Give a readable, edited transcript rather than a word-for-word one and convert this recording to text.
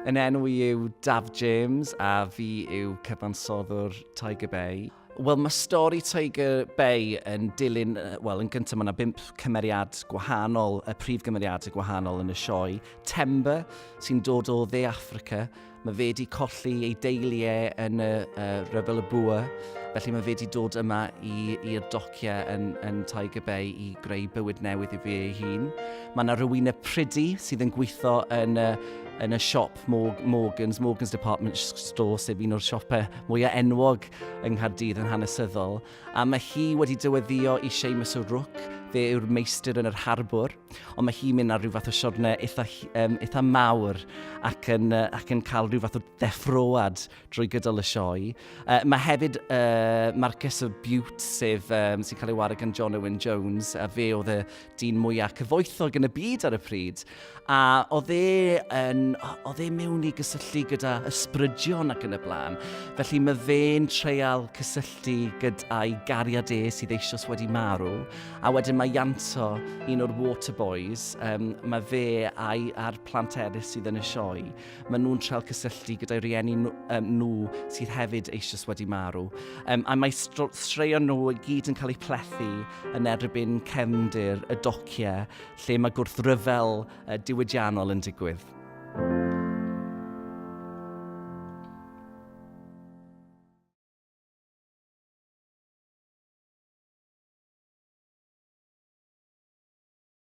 Yn enw i yw Daf James a fi yw cyfansoddwr Tiger Bay. Wel, mae stori Tiger Bay yn dilyn, wel, yn gyntaf mae yna 5 cymeriad gwahanol, y prif gymeriadau gwahanol yn y sioe. Temba, sy'n dod o dde Affrica. Mae fe wedi colli ei deiliau yn y Ryfel y Bwa. Felly mae fe wedi dod yma i'r dociau yn Tiger Bay i greu bywyd newydd i fe ei hun. Mae yna Rowena Priddy sydd yn gweithio yn y siop Morgan's Department Store, sef un o'r siopau mwyaf enwog yng Nghaerdydd yn hanesyddol. A mae hi wedi dyweddio i Seamus O'Rourke, fe yw'r meistr yn yr harbwr, ond mae hi'n mynd ar rhyw fath o siwrne eitha mawr ac yn cael rhyw fath o ddeffroad drwy gydol y sioe. Mae hefyd Marcus of Bute, sef sy'n cael ei wario gan John Owen Jones, a fe oedd y dyn mwyaf cyfoethog yn y byd ar y pryd. A oedd e mewn i gysylltu gyda ysbrydion ac yn y blaen. Felly mae fe'n treial cysylltu gyda'i gariad sydd eisoes wedi marw. A wedyn mae Ianto, un o'r Waterboys, mae fe a'r plant eraill sydd yn y sioe. Maen nhw'n treial cysylltu gyda'i rieni nhw sydd hefyd eisoes wedi marw. A mae straeon nhw i gyd yn cael eu plethu yn erbyn cefndir y dociau lle mae gwrthryfel diwydiannol yn digwydd.